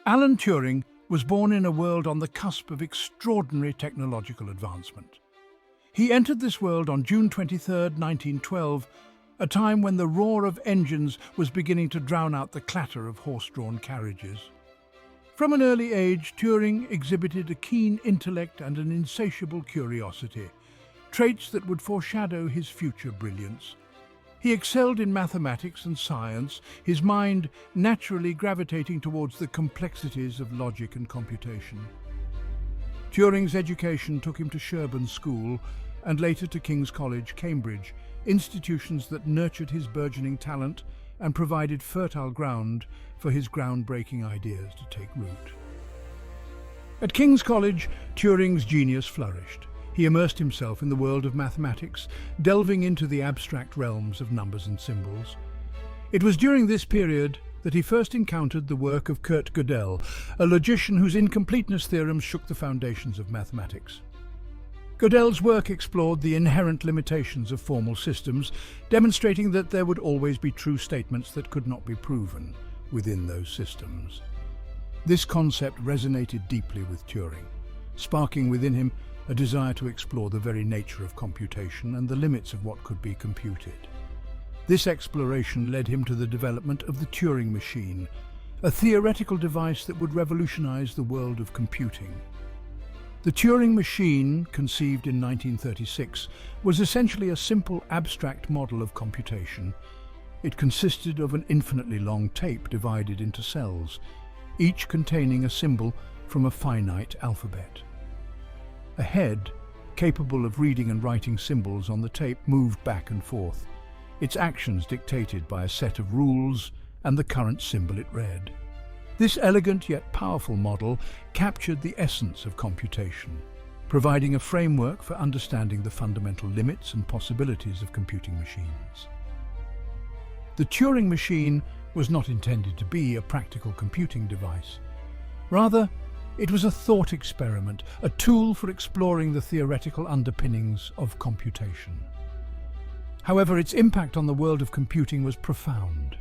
Alan Turing was born in a world on the cusp of extraordinary technological advancement. He entered this world on June 23, 1912, a time when the roar of engines was beginning to drown out the clatter of horse-drawn carriages. From an early age, Turing exhibited a keen intellect and an insatiable curiosity, traits that would foreshadow his future brilliance. He excelled in mathematics and science, his mind naturally gravitating towards the complexities of logic and computation. Turing's education took him to Sherborne School and later to King's College, Cambridge, institutions that nurtured his burgeoning talent and provided fertile ground for his groundbreaking ideas to take root. At King's College, Turing's genius flourished. He immersed himself in the world of mathematics, delving into the abstract realms of numbers and symbols. It was during this period that he first encountered the work of Kurt Gödel, a logician whose incompleteness theorems shook the foundations of mathematics. Gödel's work explored the inherent limitations of formal systems, demonstrating that there would always be true statements that could not be proven within those systems. This concept resonated deeply with Turing, sparking within him a desire to explore the very nature of computation and the limits of what could be computed. This exploration led him to the development of the Turing machine, a theoretical device that would revolutionize the world of computing. The Turing machine, conceived in 1936, was essentially a simple abstract model of computation. It consisted of an infinitely long tape divided into cells, each containing a symbol from a finite alphabet. A head, capable of reading and writing symbols on the tape, moved back and forth, its actions dictated by a set of rules and the current symbol it read. This elegant yet powerful model captured the essence of computation, providing a framework for understanding the fundamental limits and possibilities of computing machines. The Turing machine was not intended to be a practical computing device. Rather, it was a thought experiment, a tool for exploring the theoretical underpinnings of computation. However, its impact on the world of computing was profound.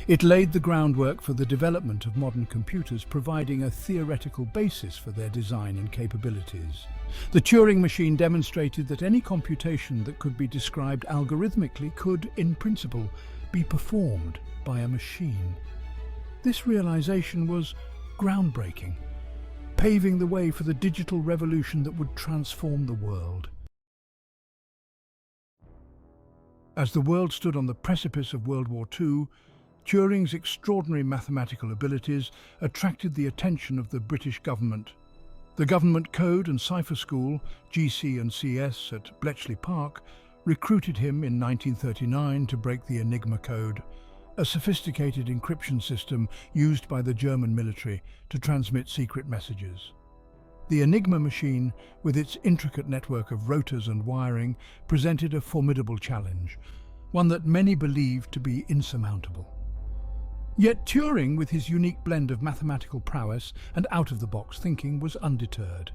It laid the groundwork for the development of modern computers, providing a theoretical basis for their design and capabilities. The Turing machine demonstrated that any computation that could be described algorithmically could, in principle, be performed by a machine. This realization was groundbreaking, paving the way for the digital revolution that would transform the world. As the world stood on the precipice of World War II, Turing's extraordinary mathematical abilities attracted the attention of the British government. The Government Code and Cipher School, GC and CS at Bletchley Park, recruited him in 1939 to break the Enigma code, a sophisticated encryption system used by the German military to transmit secret messages. The Enigma machine, with its intricate network of rotors and wiring, presented a formidable challenge, one that many believed to be insurmountable. Yet Turing, with his unique blend of mathematical prowess and out-of-the-box thinking, was undeterred.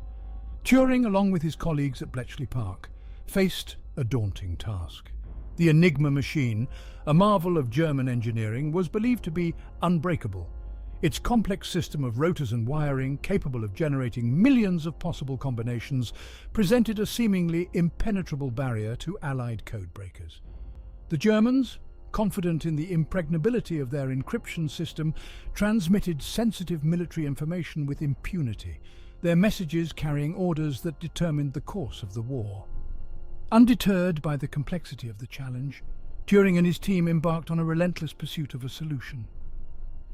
Turing, along with his colleagues at Bletchley Park, faced a daunting task. The Enigma machine, a marvel of German engineering, was believed to be unbreakable. Its complex system of rotors and wiring, capable of generating millions of possible combinations, presented a seemingly impenetrable barrier to Allied codebreakers. The Germans, confident in the impregnability of their encryption system, transmitted sensitive military information with impunity, their messages carrying orders that determined the course of the war. Undeterred by the complexity of the challenge, Turing and his team embarked on a relentless pursuit of a solution.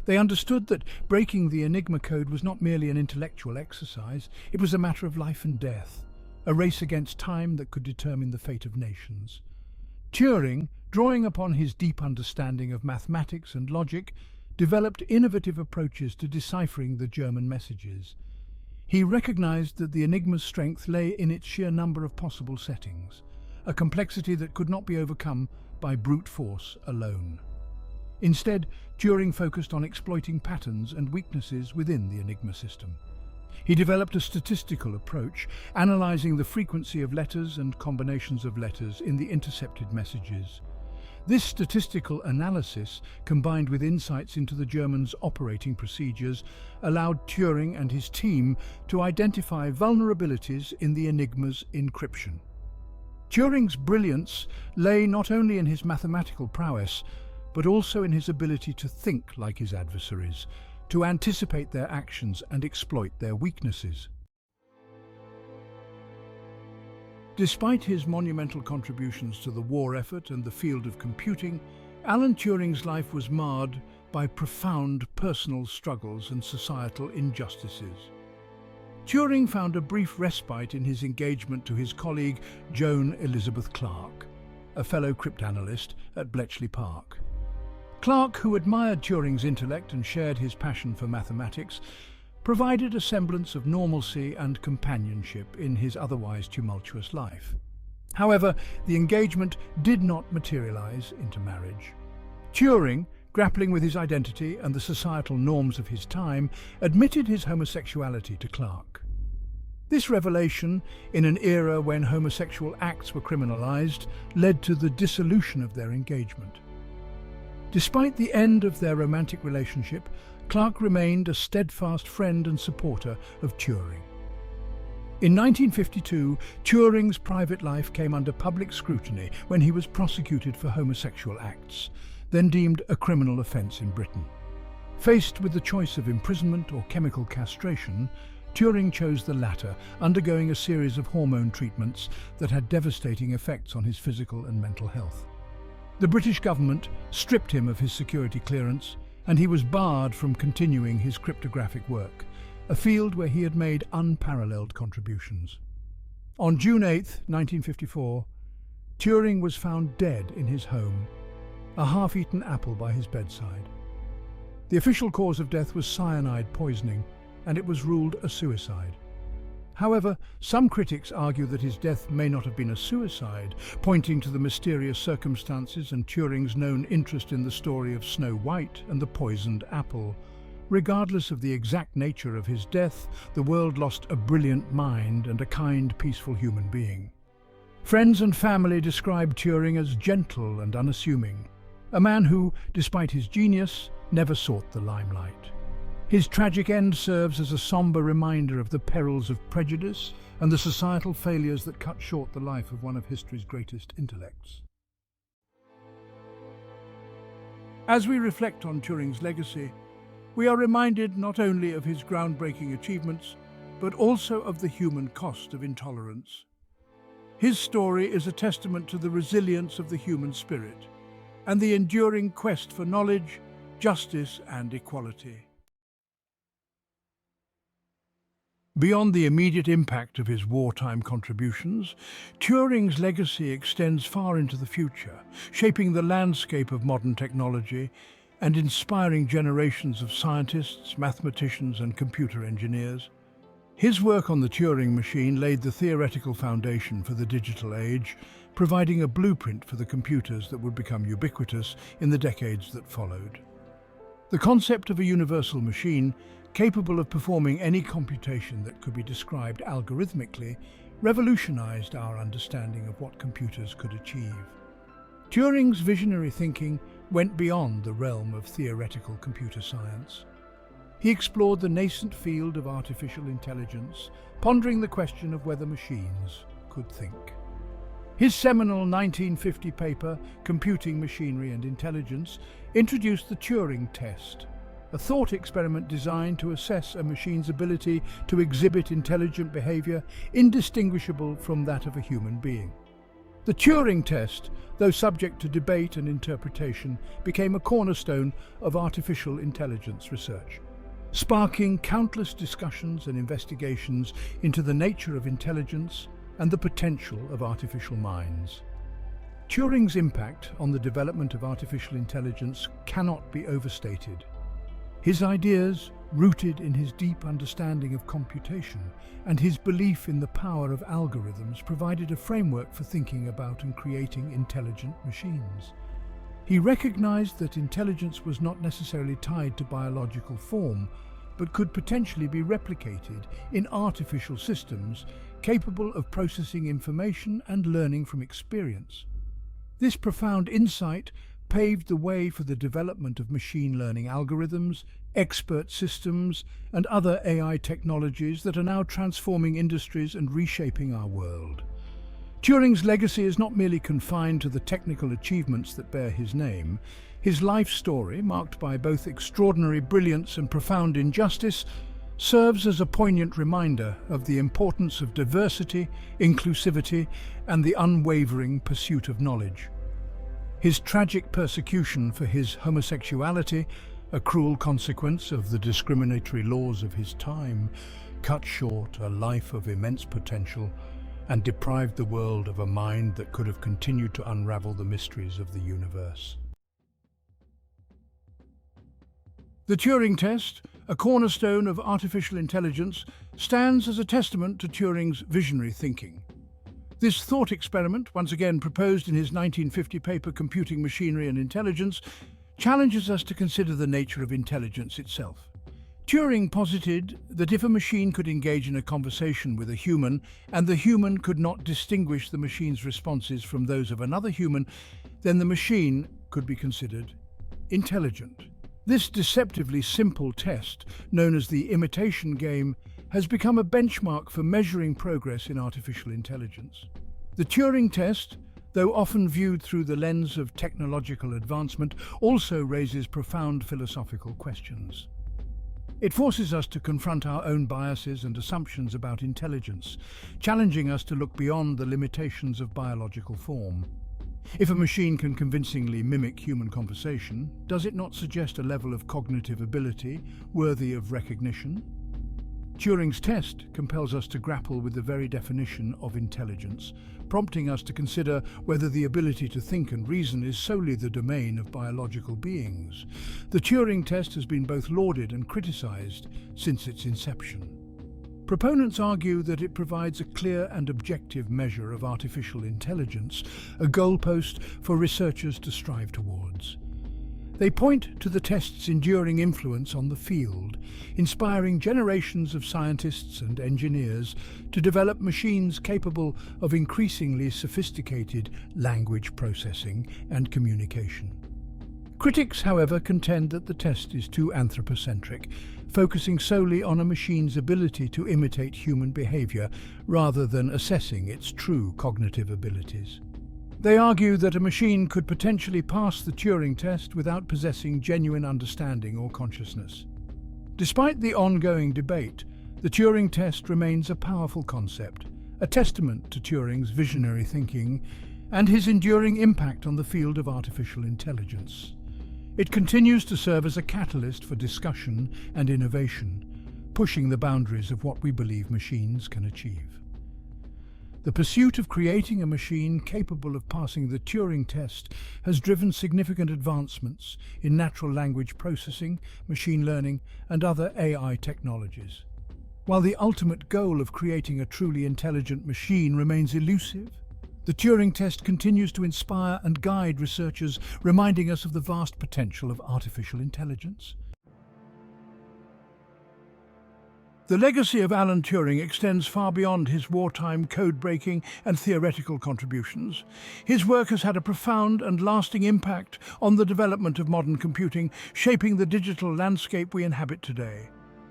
They understood that breaking the Enigma code was not merely an intellectual exercise, it was a matter of life and death, a race against time that could determine the fate of nations. Turing, drawing upon his deep understanding of mathematics and logic, developed innovative approaches to deciphering the German messages. He recognized that the Enigma's strength lay in its sheer number of possible settings, a complexity that could not be overcome by brute force alone. Instead, Turing focused on exploiting patterns and weaknesses within the Enigma system. He developed a statistical approach, analyzing the frequency of letters and combinations of letters in the intercepted messages. This statistical analysis, combined with insights into the Germans' operating procedures, allowed Turing and his team to identify vulnerabilities in the Enigma's encryption. Turing's brilliance lay not only in his mathematical prowess, but also in his ability to think like his adversaries, to anticipate their actions and exploit their weaknesses. Despite his monumental contributions to the war effort and the field of computing, Alan Turing's life was marred by profound personal struggles and societal injustices. Turing found a brief respite in his engagement to his colleague Joan Elizabeth Clarke, a fellow cryptanalyst at Bletchley Park. Clarke, who admired Turing's intellect and shared his passion for mathematics, provided a semblance of normalcy and companionship in his otherwise tumultuous life. However, the engagement did not materialize into marriage. Turing, grappling with his identity and the societal norms of his time, admitted his homosexuality to Clarke. This revelation, in an era when homosexual acts were criminalized, led to the dissolution of their engagement. Despite the end of their romantic relationship, Clarke remained a steadfast friend and supporter of Turing. In 1952, Turing's private life came under public scrutiny when he was prosecuted for homosexual acts, then deemed a criminal offence in Britain. Faced with the choice of imprisonment or chemical castration, Turing chose the latter, undergoing a series of hormone treatments that had devastating effects on his physical and mental health. The British government stripped him of his security clearance, and he was barred from continuing his cryptographic work, a field where he had made unparalleled contributions. On June 8, 1954, Turing was found dead in his home, a half-eaten apple by his bedside. The official cause of death was cyanide poisoning, and it was ruled a suicide. However, some critics argue that his death may not have been a suicide, pointing to the mysterious circumstances and Turing's known interest in the story of Snow White and the poisoned apple. Regardless of the exact nature of his death, the world lost a brilliant mind and a kind, peaceful human being. Friends and family described Turing as gentle and unassuming, a man who, despite his genius, never sought the limelight. His tragic end serves as a somber reminder of the perils of prejudice and the societal failures that cut short the life of one of history's greatest intellects. As we reflect on Turing's legacy, we are reminded not only of his groundbreaking achievements, but also of the human cost of intolerance. His story is a testament to the resilience of the human spirit and the enduring quest for knowledge, justice, and equality. Beyond the immediate impact of his wartime contributions, Turing's legacy extends far into the future, shaping the landscape of modern technology and inspiring generations of scientists, mathematicians, and computer engineers. His work on the Turing machine laid the theoretical foundation for the digital age, providing a blueprint for the computers that would become ubiquitous in the decades that followed. The concept of a universal machine, capable of performing any computation that could be described algorithmically, revolutionized our understanding of what computers could achieve. Turing's visionary thinking went beyond the realm of theoretical computer science. He explored the nascent field of artificial intelligence, pondering the question of whether machines could think. His seminal 1950 paper, Computing Machinery and Intelligence, introduced the Turing test, a thought experiment designed to assess a machine's ability to exhibit intelligent behavior indistinguishable from that of a human being. The Turing test, though subject to debate and interpretation, became a cornerstone of artificial intelligence research, sparking countless discussions and investigations into the nature of intelligence and the potential of artificial minds. Turing's impact on the development of artificial intelligence cannot be overstated. His ideas, rooted in his deep understanding of computation and his belief in the power of algorithms, provided a framework for thinking about and creating intelligent machines. He recognized that intelligence was not necessarily tied to biological form, but could potentially be replicated in artificial systems capable of processing information and learning from experience. This profound insight paved the way for the development of machine learning algorithms, expert systems, and other AI technologies that are now transforming industries and reshaping our world. Turing's legacy is not merely confined to the technical achievements that bear his name. His life story, marked by both extraordinary brilliance and profound injustice, serves as a poignant reminder of the importance of diversity, inclusivity, and the unwavering pursuit of knowledge. His tragic persecution for his homosexuality, a cruel consequence of the discriminatory laws of his time, cut short a life of immense potential and deprived the world of a mind that could have continued to unravel the mysteries of the universe. The Turing test, a cornerstone of artificial intelligence, stands as a testament to Turing's visionary thinking. This thought experiment, once again proposed in his 1950 paper Computing Machinery and Intelligence, challenges us to consider the nature of intelligence itself. Turing posited that if a machine could engage in a conversation with a human, and the human could not distinguish the machine's responses from those of another human, then the machine could be considered intelligent. This deceptively simple test, known as the imitation game, has become a benchmark for measuring progress in artificial intelligence. The Turing test, though often viewed through the lens of technological advancement, also raises profound philosophical questions. It forces us to confront our own biases and assumptions about intelligence, challenging us to look beyond the limitations of biological form. If a machine can convincingly mimic human conversation, does it not suggest a level of cognitive ability worthy of recognition? Turing's test compels us to grapple with the very definition of intelligence, prompting us to consider whether the ability to think and reason is solely the domain of biological beings. The Turing test has been both lauded and criticized since its inception. Proponents argue that it provides a clear and objective measure of artificial intelligence, a goalpost for researchers to strive towards. They point to the test's enduring influence on the field, inspiring generations of scientists and engineers to develop machines capable of increasingly sophisticated language processing and communication. Critics, however, contend that the test is too anthropocentric, focusing solely on a machine's ability to imitate human behavior rather than assessing its true cognitive abilities. They argue that a machine could potentially pass the Turing test without possessing genuine understanding or consciousness. Despite the ongoing debate, the Turing test remains a powerful concept, a testament to Turing's visionary thinking and his enduring impact on the field of artificial intelligence. It continues to serve as a catalyst for discussion and innovation, pushing the boundaries of what we believe machines can achieve. The pursuit of creating a machine capable of passing the Turing test has driven significant advancements in natural language processing, machine learning, and other AI technologies. While the ultimate goal of creating a truly intelligent machine remains elusive, the Turing test continues to inspire and guide researchers, reminding us of the vast potential of artificial intelligence. The legacy of Alan Turing extends far beyond his wartime code-breaking and theoretical contributions. His work has had a profound and lasting impact on the development of modern computing, shaping the digital landscape we inhabit today.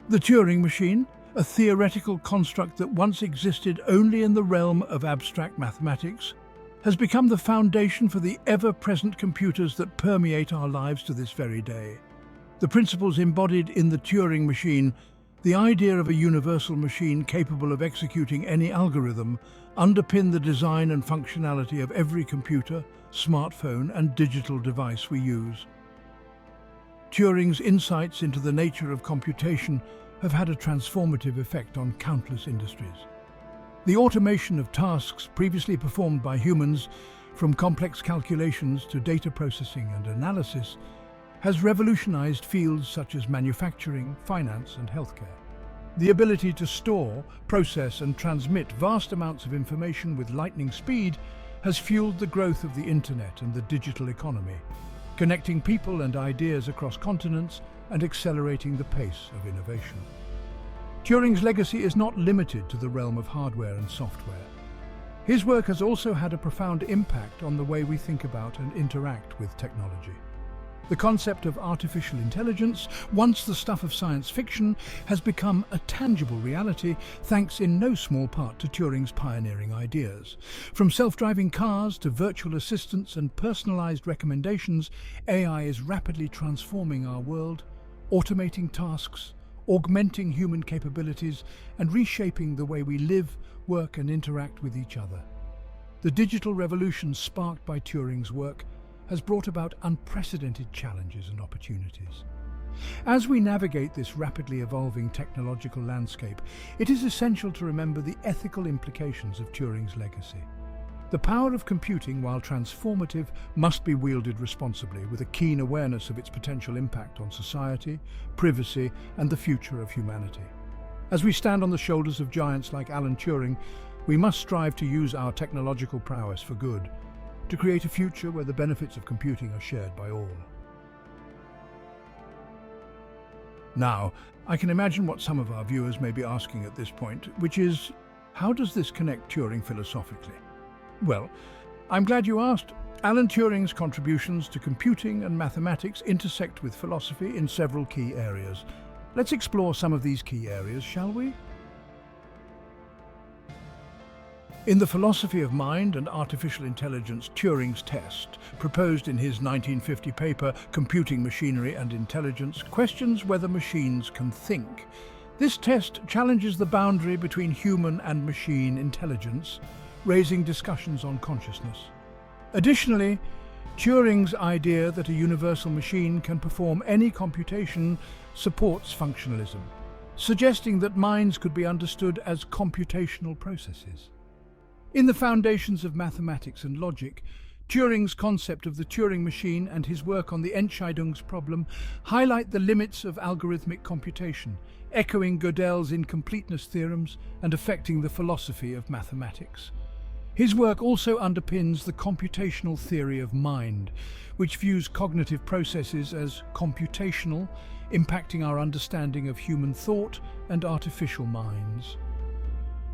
The Turing machine, a theoretical construct that once existed only in the realm of abstract mathematics, has become the foundation for the ever-present computers that permeate our lives to this very day. The principles embodied in the Turing machine, the idea of a universal machine capable of executing any algorithm, underpin the design and functionality of every computer, smartphone, and digital device we use. Turing's insights into the nature of computation have had a transformative effect on countless industries. The automation of tasks previously performed by humans, from complex calculations to data processing and analysis, has revolutionized fields such as manufacturing, finance, and healthcare. The ability to store, process, and transmit vast amounts of information with lightning speed has fueled the growth of the internet and the digital economy, connecting people and ideas across continents and accelerating the pace of innovation. Turing's legacy is not limited to the realm of hardware and software. His work has also had a profound impact on the way we think about and interact with technology. The concept of artificial intelligence, once the stuff of science fiction, has become a tangible reality thanks in no small part to Turing's pioneering ideas. From self-driving cars to virtual assistants and personalized recommendations, AI is rapidly transforming our world, automating tasks, augmenting human capabilities, and reshaping the way we live, work, and interact with each other. The digital revolution sparked by Turing's work has brought about unprecedented challenges and opportunities. As we navigate this rapidly evolving technological landscape, it is essential to remember the ethical implications of Turing's legacy. The power of computing, while transformative, must be wielded responsibly, with a keen awareness of its potential impact on society, privacy, and the future of humanity. As we stand on the shoulders of giants like Alan Turing, we must strive to use our technological prowess for good, to create a future where the benefits of computing are shared by all. Now, I can imagine what some of our viewers may be asking at this point, which is, how does this connect Turing philosophically? Well, I'm glad you asked. Alan Turing's contributions to computing and mathematics intersect with philosophy in several key areas. Let's explore some of these key areas, shall we? In the philosophy of mind and artificial intelligence, Turing's test, proposed in his 1950 paper, Computing Machinery and Intelligence, questions whether machines can think. This test challenges the boundary between human and machine intelligence, raising discussions on consciousness. Additionally, Turing's idea that a universal machine can perform any computation supports functionalism, suggesting that minds could be understood as computational processes. In the foundations of mathematics and logic, Turing's concept of the Turing machine and his work on the Entscheidungs problem highlight the limits of algorithmic computation, echoing Gödel's incompleteness theorems and affecting the philosophy of mathematics. His work also underpins the computational theory of mind, which views cognitive processes as computational, impacting our understanding of human thought and artificial minds.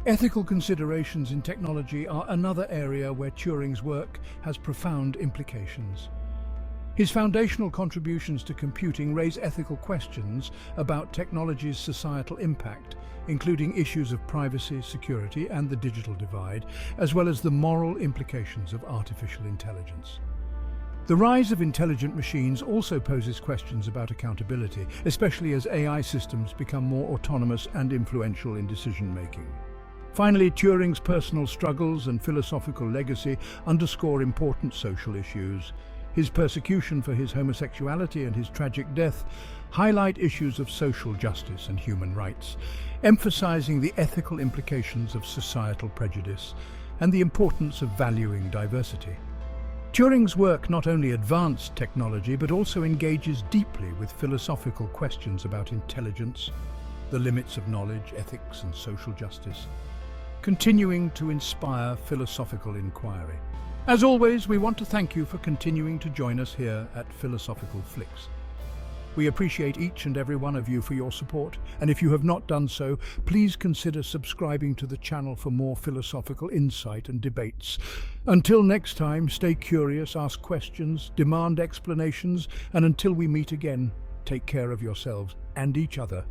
Ethical considerations in technology are another area where Turing's work has profound implications. His foundational contributions to computing raise ethical questions about technology's societal impact, including issues of privacy, security, and the digital divide, as well as the moral implications of artificial intelligence. The rise of intelligent machines also poses questions about accountability, especially as AI systems become more autonomous and influential in decision-making. Finally, Turing's personal struggles and philosophical legacy underscore important social issues. His persecution for his homosexuality and his tragic death highlight issues of social justice and human rights, emphasizing the ethical implications of societal prejudice and the importance of valuing diversity. Turing's work not only advanced technology but also engages deeply with philosophical questions about intelligence, the limits of knowledge, ethics, and social justice, continuing to inspire philosophical inquiry. As always, we want to thank you for continuing to join us here at Philosophical Flicks. We appreciate each and every one of you for your support, and if you have not done so, please consider subscribing to the channel for more philosophical insight and debates. Until next time, stay curious, ask questions, demand explanations, and until we meet again, take care of yourselves and each other.